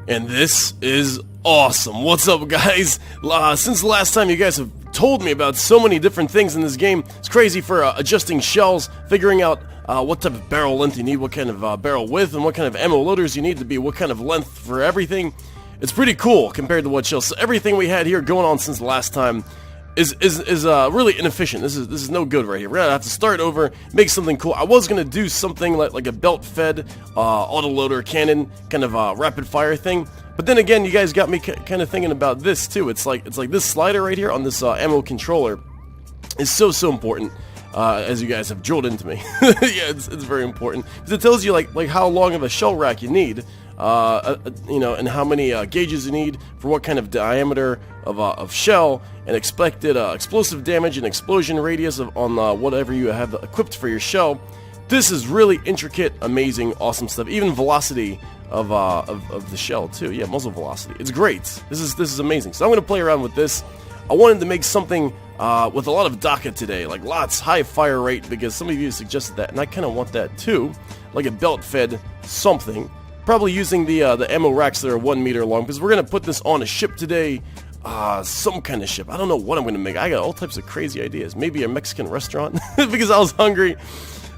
And this is awesome. What's up, guys? Since the last time you guys have told me about so many different things in this game, it's crazy for adjusting shells, figuring out what type of barrel length you need, what kind of barrel width, and what kind of ammo loaders you need to be, what kind of length for everything. It's pretty cool compared to what shells. So everything we had here going on since the last time is really inefficient. This is no good right here. We're gonna have to start over, make something cool. I was gonna do something like a belt-fed autoloader cannon kind of rapid fire thing, but then again, you guys got me kind of thinking about this too. It's like this slider right here on this ammo controller is so important. As you guys have drilled into me. Yeah, it's very important because it tells you like how long of a shell rack you need, you know, and how many gauges you need for what kind of diameter of shell, and expected explosive damage and explosion radius on whatever you have equipped for your shell. This is really intricate, amazing, awesome stuff. Even velocity of the shell too. Yeah, muzzle velocity. It's great. This is amazing. So I'm gonna play around with this. I wanted to make something with a lot of DACA today, like lots high fire rate, because some of you suggested that, and I kind of want that too, like a belt-fed something. Probably using the ammo racks that are 1 meter long, because we're gonna put this on a ship today. Some kind of ship. I don't know what I'm gonna make. I got all types of crazy ideas. Maybe a Mexican restaurant because I was hungry.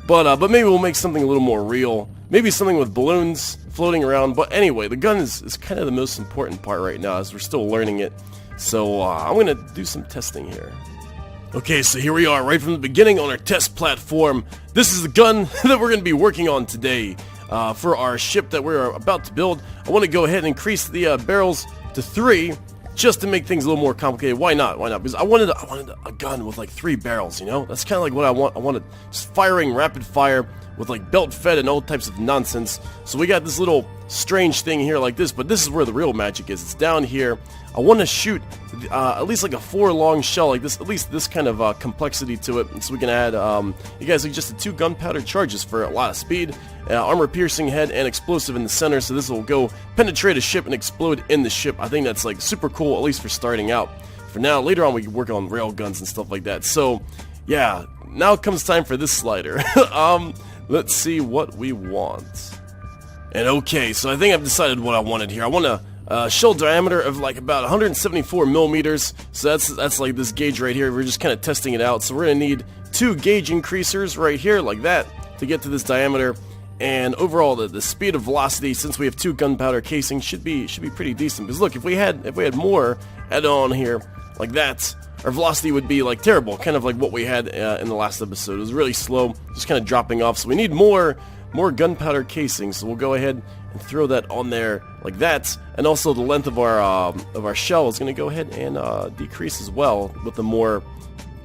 But maybe we'll make something a little more real. Maybe something with balloons floating around. But anyway, the gun is kind of the most important part right now, as we're still learning it. So I'm gonna do some testing here. Okay, so here we are, right from the beginning on our test platform. This is the gun that we're gonna be working on today for our ship that we're about to build. I want to go ahead and increase the barrels to 3. Just to make things a little more complicated. Why not? Why not? Because I wanted a gun with like 3 barrels, you know? That's kind of like what I want. I wanted just firing rapid fire with like belt fed and all types of nonsense. So we got this little strange thing here like this, but this is where the real magic is. It's down here. I want to shoot at least like a 4 long shell like this, at least this kind of complexity to it. And so we can add, you guys, like just the 2 gunpowder charges for a lot of speed, armor piercing head, and explosive in the center. So this will go penetrate a ship and explode in the ship. I think that's like super cool, at least for starting out. For now, later on we can work on rail guns and stuff like that. So yeah, now it comes time for this slider. Let's see what we want. And okay, so I think I've decided what I wanted here. I want a shell diameter of like about 174 millimeters. So that's like this gauge right here. We're just kind of testing it out. So we're gonna need 2 gauge increasers right here like that to get to this diameter. And overall, the speed of velocity, since we have 2 gunpowder casings, should be pretty decent. Because look, if we had more added on here like that, our velocity would be like terrible, kind of like what we had in the last episode. It was really slow, just kind of dropping off. So we need more gunpowder casings. So we'll go ahead and throw that on there like that. And also the length of our shell is going to go ahead and decrease as well with the more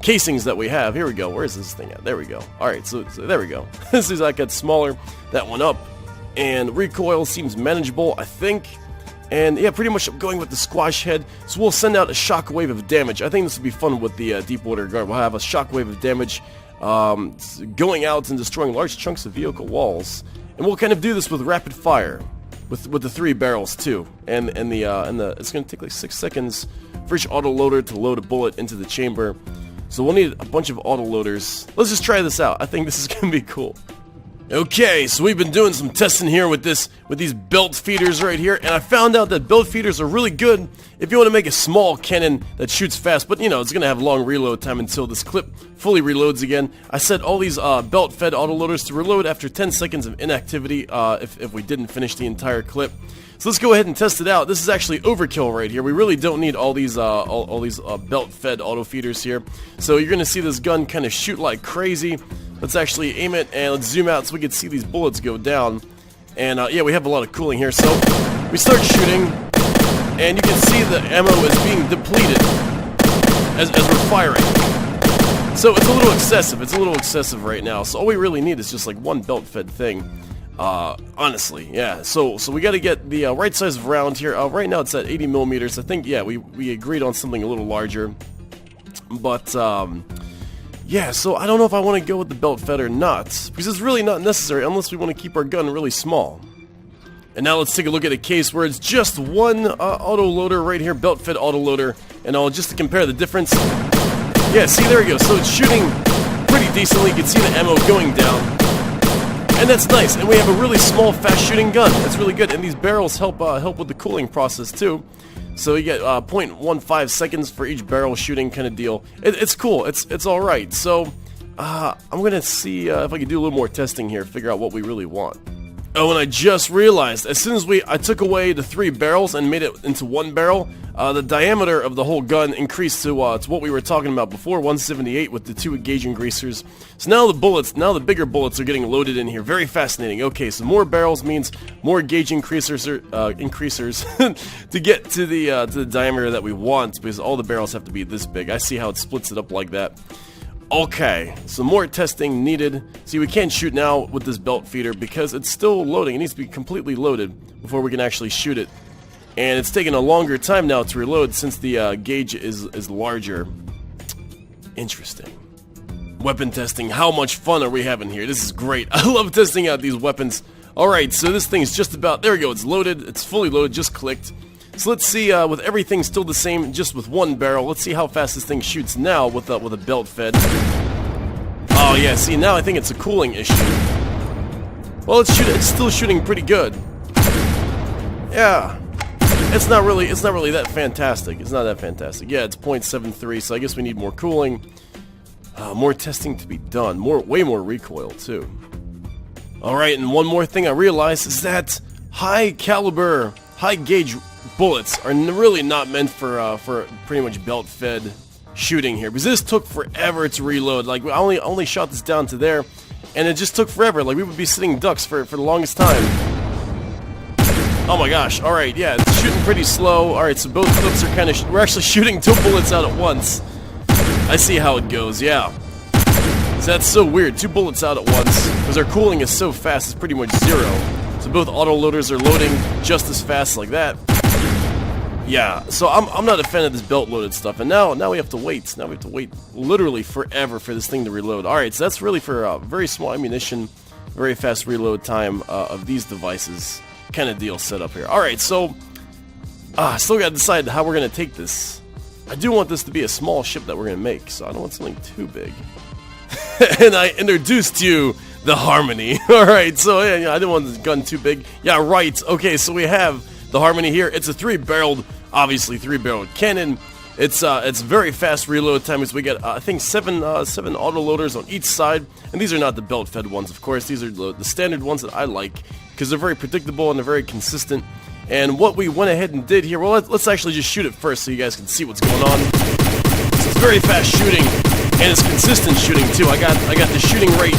casings that we have. Here we go. Where is this thing at? There we go. Alright, so there we go. As soon as that gets smaller, that went up. And recoil seems manageable, I think. And yeah, pretty much I'm going with the squash head. So we'll send out a shockwave of damage. I think this will be fun with the Deepwater Guard. We'll have a shockwave of damage going out and destroying large chunks of vehicle walls. And we'll kind of do this with rapid fire. With the 3 barrels too. And it's going to take like 6 seconds for each autoloader to load a bullet into the chamber. So we'll need a bunch of autoloaders. Let's just try this out. I think this is going to be cool. Okay, so we've been doing some testing here with these belt feeders right here, and I found out that belt feeders are really good if you want to make a small cannon that shoots fast, but you know, it's going to have long reload time until this clip fully reloads again. I set all these belt-fed autoloaders to reload after 10 seconds of inactivity if we didn't finish the entire clip. So let's go ahead and test it out. This is actually overkill right here. We really don't need all these belt-fed auto feeders here. So you're going to see this gun kind of shoot like crazy. Let's actually aim it and let's zoom out so we can see these bullets go down. And yeah, we have a lot of cooling here. So we start shooting, and you can see the ammo is being depleted as we're firing. So it's a little excessive. It's a little excessive right now. So all we really need is just like 1 belt-fed thing. Honestly, yeah. So we got to get the right size of round here. Right now it's at 80 millimeters. I think, yeah, we agreed on something a little larger. But yeah, so I don't know if I want to go with the belt fed or not, because it's really not necessary unless we want to keep our gun really small. And now let's take a look at a case where it's just 1 auto loader right here, belt fed auto loader, and just to compare the difference. Yeah, see, there we go. So it's shooting pretty decently. You can see the ammo going down. And that's nice, and we have a really small, fast-shooting gun. That's really good, and these barrels help with the cooling process, too. So you get 0.15 seconds for each barrel shooting kind of deal. It's cool. It's alright. So I'm going to see if I can do a little more testing here, figure out what we really want. Oh, and I just realized, as soon as I took away the 3 barrels and made it into 1 barrel, the diameter of the whole gun increased to what we were talking about before, 178 with the 2 engaging greasers. So now the bigger bullets are getting loaded in here. Very fascinating. Okay, so more barrels means more engaging increasers to get to the diameter that we want, because all the barrels have to be this big. I see how it splits it up like that. Okay, so more testing needed. See, we can't shoot now with this belt feeder because it's still loading. It needs to be completely loaded before we can actually shoot it. And it's taking a longer time now to reload since the gauge is larger. Interesting. Weapon testing. How much fun are we having here? This is great. I love testing out these weapons. Alright, so this thing is just about... There we go, it's loaded. It's fully loaded, just clicked. So let's see, with everything still the same, just with 1 barrel, let's see how fast this thing shoots now with a belt fed. Oh yeah, see, now I think it's a cooling issue. Well, it's still shooting pretty good. Yeah. It's not really that fantastic. It's not that fantastic. Yeah, it's 0.73, so I guess we need more cooling. More testing to be done. Way more recoil, too. Alright, and one more thing I realized is that high caliber, high gauge bullets are really not meant for pretty much belt-fed shooting here, because this took forever to reload. Like, I only shot this down to there, and it just took forever. Like, we would be sitting ducks for the longest time. Oh my gosh! All right, yeah, it's shooting pretty slow. All right, so both clips are kind of we're actually shooting 2 bullets out at once. I see how it goes. Yeah, so that's so weird. 2 bullets out at once because our cooling is so fast. It's pretty much 0. So both autoloaders are loading just as fast like that. Yeah, so I'm not a fan of this belt-loaded stuff, and now we have to wait. Now we have to wait literally forever for this thing to reload. All right, so that's really for very small ammunition, very fast reload time of these devices kind of deal set up here. All right, so still got to decide how we're gonna take this. I do want this to be a small ship that we're gonna make, so I don't want something too big. And I introduced you the Harmony. All right, so yeah, I didn't want this gun too big. Yeah, right. Okay, so we have the Harmony here. It's a 3-barreled, obviously 3-barreled cannon. It's very fast reload time, as we get I think 7 autoloaders on each side, and these are not the belt-fed ones, of course. These are the standard ones that I like because they're very predictable and they're very consistent. And what we went ahead and did here, well, let's actually just shoot it first so you guys can see what's going on. So it's very fast shooting, and it's consistent shooting too. I got the shooting rate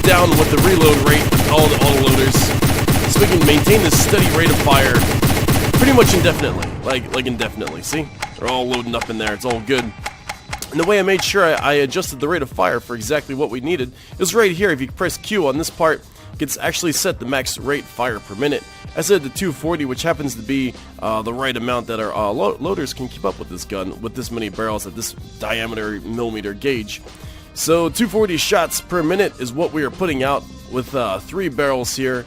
down with the reload rate with all the autoloaders, so we can maintain this steady rate of fire pretty much indefinitely, like indefinitely. See, they're all loading up in there. It's all good. And the way I made sure I adjusted the rate of fire for exactly what we needed is right here. If you press Q on this part, it gets actually set the max rate fire per minute. I said the 240, which happens to be the right amount that our loaders can keep up with this gun with this many barrels at this diameter millimeter gauge. So 240 shots per minute is what we are putting out with 3 barrels here.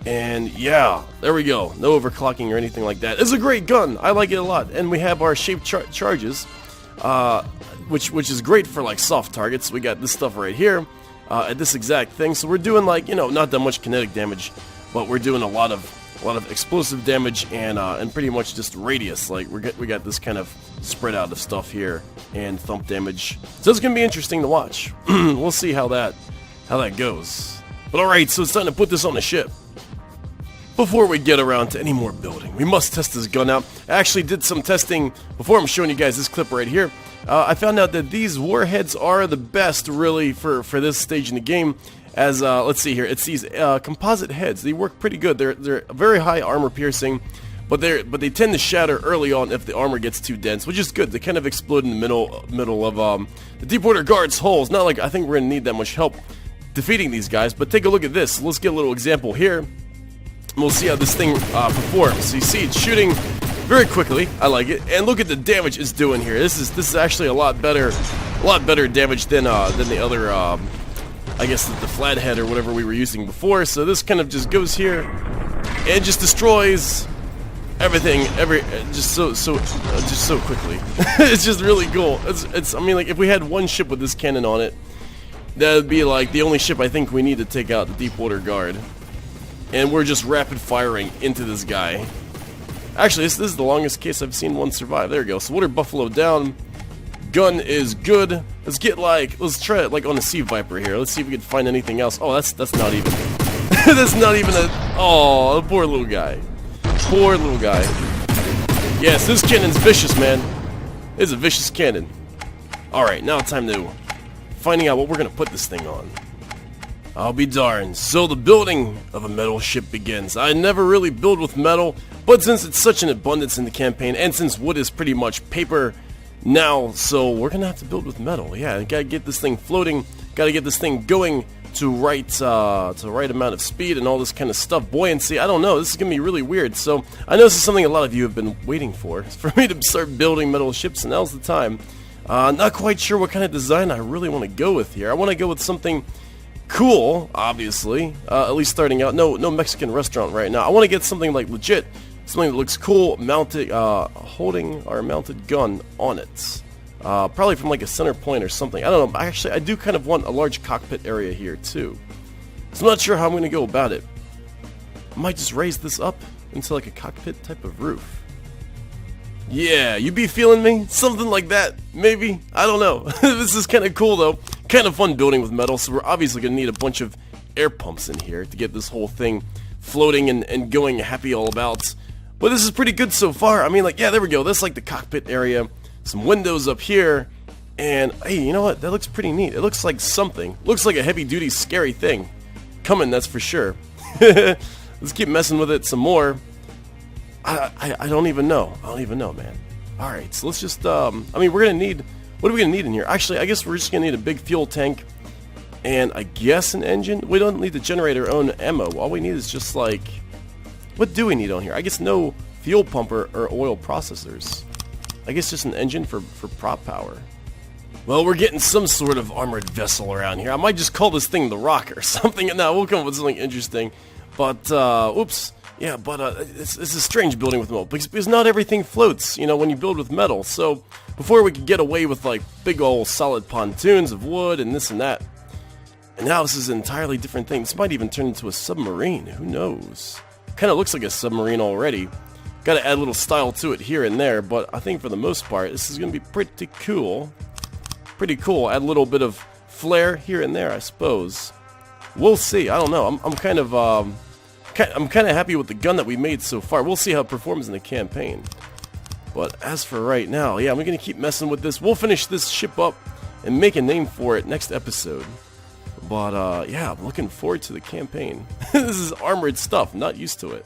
And yeah, there we go. No overclocking or anything like that. It's a great gun. I like it a lot. And we have our shaped charges, which is great for like soft targets. We got this stuff right here at this exact thing. So we're doing like, not that much kinetic damage, but we're doing a lot of explosive damage and pretty much just radius. Like we got this kind of spread out of stuff here and thump damage. So it's gonna be interesting to watch. We'll see how that goes. But all right, so it's time to put this on the ship. Before we get around to any more building, we must test this gun out. I actually did some testing before I'm showing you guys this clip right here. I found out that these warheads are the best, really, for this stage in the game. As let's see here, it's these composite heads. They work pretty good. They're very high armor piercing, but they tend to shatter early on if the armor gets too dense, which is good. They kind of explode in the middle of the Deepwater Guard's holes. Not like I think we're gonna need that much help defeating these guys, but take a look at this. Let's get a little example here. We'll see how this thing performs. So you see it's shooting very quickly. I like it, and look at the damage it's doing here. This is actually a lot better damage than the other. I guess the flathead or whatever we were using before. So this kind of just goes here and just destroys everything, just so quickly. It's just really cool. It's I mean, like if we had one ship with this cannon on it, That would be like the only ship I think we need to take out the Deepwater Guard. And we're just rapid firing into this guy. Actually, this is the longest case I've seen one survive. There we go. So Water Buffalo down. Gun is good. Let's try it like on a Sea Viper here. Let's see if we can find anything else. Oh, that's not even. That's not even a. Oh, poor little guy. Poor little guy. Yes, this cannon's vicious, man. It's a vicious cannon. Alright, now time to finding out what we're gonna put this thing on. I'll be darned. So the building of a metal ship begins. I never really build with metal, but since it's such an abundance in the campaign, and since wood is pretty much paper now, so we're gonna have to build with metal. Yeah, gotta get this thing floating, gotta get this thing going to right amount of speed and all this kind of stuff. Buoyancy, I don't know, this is gonna be really weird. So I know this is something a lot of you have been waiting for me to start building metal ships, and now's the time. Not quite sure what kind of design I really want to go with here. I want to go with something cool, obviously, at least starting out. No Mexican restaurant right now. I want to get something like legit, something that looks cool, mounted, holding our mounted gun on it. Probably from like a center point or something. I don't know. Actually, I do kind of want a large cockpit area here too. So I'm not sure how I'm going to go about it. I might just raise this up into like a cockpit type of roof. Yeah, you be feeling me? Something like that, maybe? I don't know. This is kind of cool though. Kind of fun building with metal, so we're obviously going to need a bunch of air pumps in here to get this whole thing floating and going happy all about. But this is pretty good so far. I mean, like, yeah, there we go. That's like the cockpit area. Some windows up here. And, hey, you know what? That looks pretty neat. It looks like something. Looks like a heavy-duty, scary thing. Coming, that's for sure. Let's keep messing with it some more. I don't even know. I don't even know, man. Alright, so let's just, I mean, we're going to need, what are we going to need in here? Actually, I guess we're just going to need a big fuel tank, and I guess an engine. We don't need to generate our own ammo. All we need is just, like, what do we need on here? I guess no fuel pumper or oil processors. I guess just an engine for prop power. Well, we're getting some sort of armored vessel around here. I might just call this thing the Rock or something. No, we'll come up with something interesting. But, oops. Yeah, but it's a strange building with metal, because not everything floats, you know, when you build with metal. So, before we could get away with, like, big old solid pontoons of wood and this and that. And now this is an entirely different thing. This might even turn into a submarine. Who knows? Kind of looks like a submarine already. Got to add a little style to it here and there, but I think for the most part, this is going to be pretty cool. Pretty cool. Add a little bit of flair here and there, I suppose. We'll see. I don't know. I'm kind of happy with the gun that we made so far. We'll see how it performs in the campaign. But as for right now, yeah, I'm going to keep messing with this. We'll finish this ship up and make a name for it next episode. But, yeah, I'm looking forward to the campaign. This is armored stuff. Not used to it.